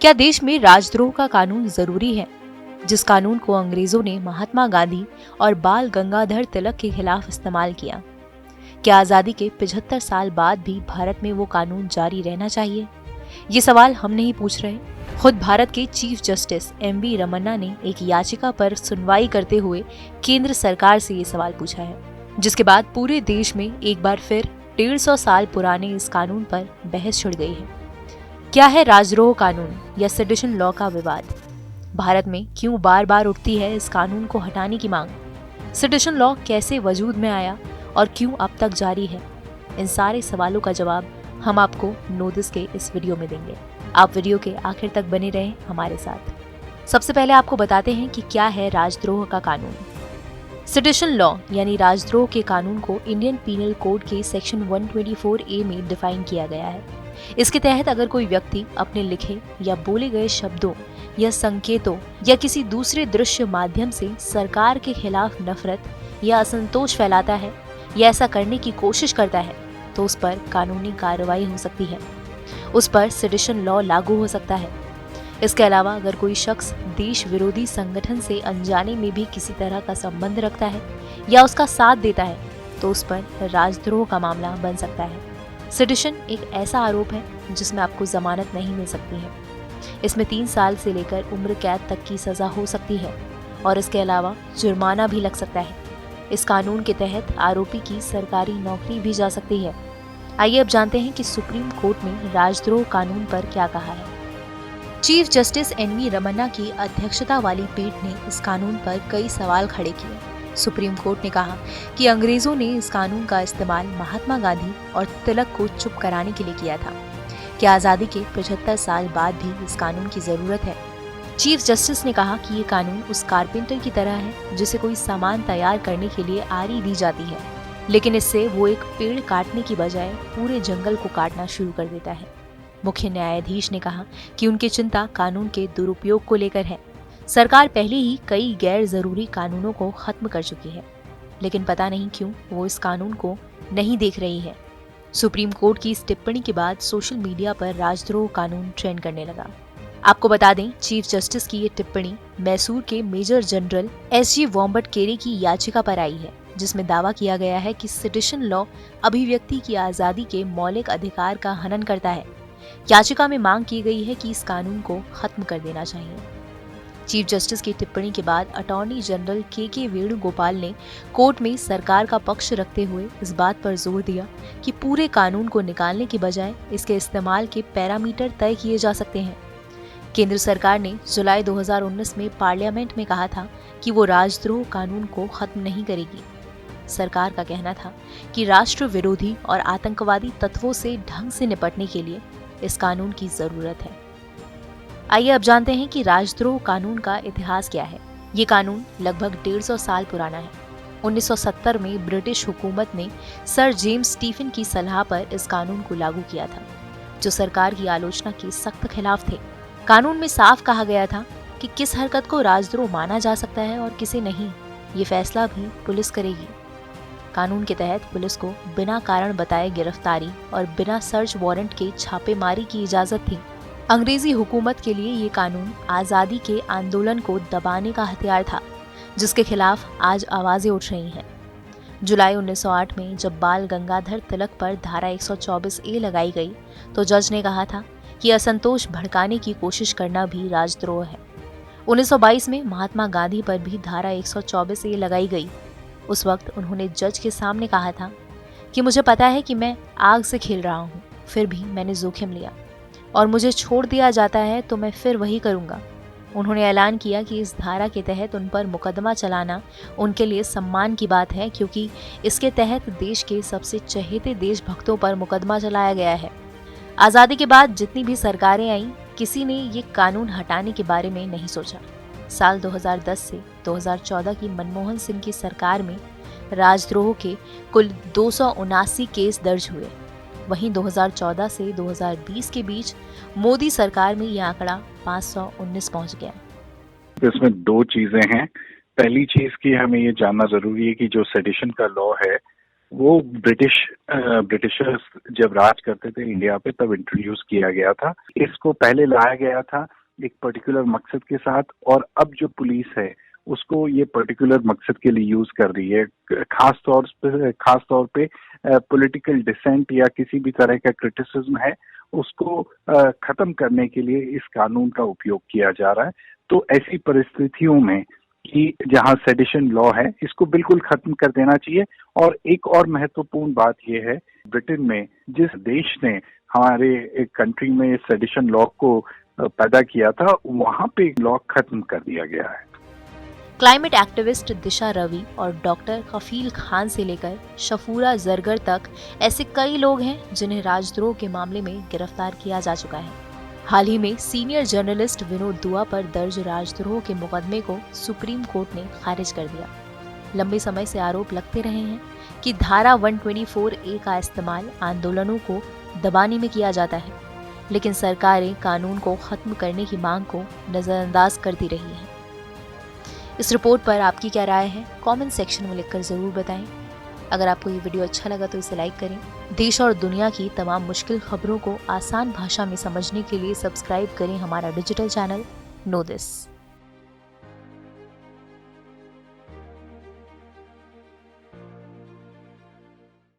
क्या देश में राजद्रोह का कानून जरूरी है, जिस कानून को अंग्रेजों ने महात्मा गांधी और बाल गंगाधर तिलक के खिलाफ इस्तेमाल किया? क्या आजादी के 75 साल बाद भी भारत में वो कानून जारी रहना चाहिए? ये सवाल हम नहीं पूछ रहे। खुद भारत के चीफ जस्टिस एम.वी. रमन्ना ने एक याचिका पर सुनवाई करते हुए केंद्र सरकार से ये सवाल पूछा है, जिसके बाद पूरे देश में एक बार फिर 150 साल पुराने इस कानून पर बहस छिड़ गई है। क्या है राजद्रोह कानून या सेडिशन लॉ का विवाद? भारत में क्यों बार बार उठती है इस कानून को हटाने की मांग? सेडिशन लॉ कैसे वजूद में आया और क्यों अब तक जारी है? इन सारे सवालों का जवाब हम आपको नोटिस के इस वीडियो में देंगे। आप वीडियो के आखिर तक बने रहें हमारे साथ। सबसे पहले आपको बताते हैं कि क्या है राजद्रोह का कानून। सेडिशन लॉ यानी राजद्रोह के कानून को इंडियन पीनल कोड के सेक्शन 124A में डिफाइन किया गया है। इसके तहत अगर कोई व्यक्ति अपने लिखे या बोले गए शब्दों या संकेतों या किसी दूसरे दृश्य माध्यम से सरकार के खिलाफ नफरत या असंतोष फैलाता है या ऐसा करने की कोशिश करता है, तो उस पर कानूनी कार्रवाई हो सकती है। उस पर सेडिशन लॉ लागू हो सकता है। इसके अलावा अगर कोई शख्स देश विरोधी संगठन से अनजाने में भी किसी तरह का संबंध रखता है या उसका साथ देता है, तो उस पर राजद्रोह का मामला बन सकता है। सेडिशन एक ऐसा आरोप है जिसमें आपको जमानत नहीं मिल सकती है। इसमें 3 साल से लेकर उम्र कैद तक की सजा हो सकती है और इसके अलावा जुर्माना भी लग सकता है। इस कानून के तहत आरोपी की सरकारी नौकरी भी जा सकती है। आइए अब जानते हैं कि सुप्रीम कोर्ट ने राजद्रोह कानून पर क्या कहा है। Chief justice NV. रमन्ना की अध्यक्षता वाली पीठ ने इस कानून पर कई सवाल खड़े किए। सुप्रीम कोर्ट ने कहा कि अंग्रेजों ने इस कानून का इस्तेमाल महात्मा गांधी और तिलक को चुप कराने के लिए किया था। क्या आजादी के 75 साल बाद भी इस कानून की जरूरत है? चीफ जस्टिस ने कहा कि ये कानून उस कारपेंटर की तरह है जिसे कोई सामान तैयार करने के लिए आरी दी जाती है, लेकिन इससे वो एक पेड़ काटने की बजाय पूरे जंगल को काटना शुरू कर देता है। मुख्य न्यायाधीश ने कहा कि उनकी चिंता कानून के दुरुपयोग को लेकर है। सरकार पहले ही कई गैर जरूरी कानूनों को खत्म कर चुकी है, लेकिन पता नहीं क्यों वो इस कानून को नहीं देख रही है। सुप्रीम कोर्ट की इस टिप्पणी के बाद सोशल मीडिया पर राजद्रोह कानून ट्रेंड करने लगा। आपको बता दें, चीफ जस्टिस की ये टिप्पणी मैसूर के मेजर जनरल S.G. वॉम्बट केरे की याचिका पर आई है, जिसमें दावा किया गया है कि सेडिशन लॉ अभिव्यक्ति की आजादी के मौलिक अधिकार का हनन करता है। याचिका में मांग की गई है कि इस कानून को खत्म कर देना चाहिए। चीफ जस्टिस की टिप्पणी के बाद अटॉर्नी जनरल के वेणुगोपाल ने कोर्ट में सरकार का पक्ष रखते हुए इस बात पर जोर दिया कि पूरे कानून को निकालने की बजाय इसके इस्तेमाल के पैरामीटर तय किए जा सकते हैं। केंद्र सरकार ने जुलाई 2019 में पार्लियामेंट में कहा था कि वो राजद्रोह कानून को खत्म नहीं करेगी। सरकार का कहना था कि राष्ट्र विरोधी और आतंकवादी तत्वों से ढंग से निपटने के लिए इस कानून की जरूरत है। आइए अब जानते हैं कि राजद्रोह कानून का इतिहास क्या है। ये कानून लगभग 150 साल पुराना है। 1970 में ब्रिटिश हुकूमत ने सर जेम्स स्टीफन की सलाह पर इस कानून को लागू किया था, जो सरकार की आलोचना के सख्त खिलाफ थे। कानून में साफ कहा गया था कि किस हरकत को राजद्रोह माना जा सकता है और किसे नहीं। ये फैसला भी पुलिस करेगी। कानून के तहत पुलिस को बिना कारण बताए गिरफ्तारी और बिना सर्च वारंट के छापेमारी की इजाजत थी। अंग्रेजी हुकूमत के लिए ये कानून आजादी के आंदोलन को दबाने का हथियार था, जिसके खिलाफ आज आवाजें उठ रही हैं। जुलाई 1908 में जब बाल गंगाधर तिलक पर धारा 124A लगाई गई, तो जज ने कहा था कि असंतोष भड़काने की कोशिश करना भी राजद्रोह है। 1922 में महात्मा गांधी पर भी धारा 124A लगाई गई। उस वक्त उन्होंने जज के सामने कहा था कि मुझे पता है कि मैं आग से खेल रहा हूँ, फिर भी मैंने जोखिम लिया और मुझे छोड़ दिया जाता है तो मैं फिर वही करूँगा। उन्होंने ऐलान किया कि इस धारा के तहत उन पर मुकदमा चलाना उनके लिए सम्मान की बात है, क्योंकि इसके तहत देश के सबसे चहेते देशभक्तों पर मुकदमा चलाया गया है। आज़ादी के बाद जितनी भी सरकारें आईं, किसी ने ये कानून हटाने के बारे में नहीं सोचा। साल 2010 से 2014 की मनमोहन सिंह की सरकार में राजद्रोह के कुल 279 केस दर्ज हुए। वहीं 2014 से 2020 के बीच मोदी सरकार में यह आंकड़ा 519 पहुंच गया। इसमें 2 चीजें हैं। पहली चीज की हमें ये जानना जरूरी है कि जो सेडिशन का लॉ है वो ब्रिटिशर्स जब राज करते थे इंडिया पे तब इंट्रोड्यूस किया गया था। इसको पहले लाया गया था एक पर्टिकुलर मकसद के साथ, और अब जो पुलिस है उसको ये पर्टिकुलर मकसद के लिए यूज कर रही है। खास तौर पे पॉलिटिकल डिसेंट या किसी भी तरह का क्रिटिसिज्म है उसको खत्म करने के लिए इस कानून का उपयोग किया जा रहा है। तो ऐसी परिस्थितियों में कि जहां सेडिशन लॉ है इसको बिल्कुल खत्म कर देना चाहिए। और एक और महत्वपूर्ण बात यह है, ब्रिटेन में जिस देश ने हमारे कंट्री में सेडिशन लॉ को पैदा किया था वहां पे लॉ खत्म कर दिया गया है। क्लाइमेट एक्टिविस्ट दिशा रवि और डॉक्टर कफील खान से लेकर शफूरा जरगर तक ऐसे कई लोग हैं जिन्हें राजद्रोह के मामले में गिरफ्तार किया जा चुका है। हाल ही में सीनियर जर्नलिस्ट विनोद दुआ पर दर्ज राजद्रोह के मुकदमे को सुप्रीम कोर्ट ने खारिज कर दिया। लंबे समय से आरोप लगते रहे हैं कि धारा 124A का इस्तेमाल आंदोलनों को दबाने में किया जाता है, लेकिन सरकारें कानून को खत्म करने की मांग को नजरअंदाज करती रही है। इस रिपोर्ट पर आपकी क्या राय है, कमेंट सेक्शन में लिखकर जरूर बताएं। अगर आपको ये वीडियो अच्छा लगा तो इसे लाइक करें। देश और दुनिया की तमाम मुश्किल खबरों को आसान भाषा में समझने के लिए सब्सक्राइब करें हमारा डिजिटल चैनल नो दिस।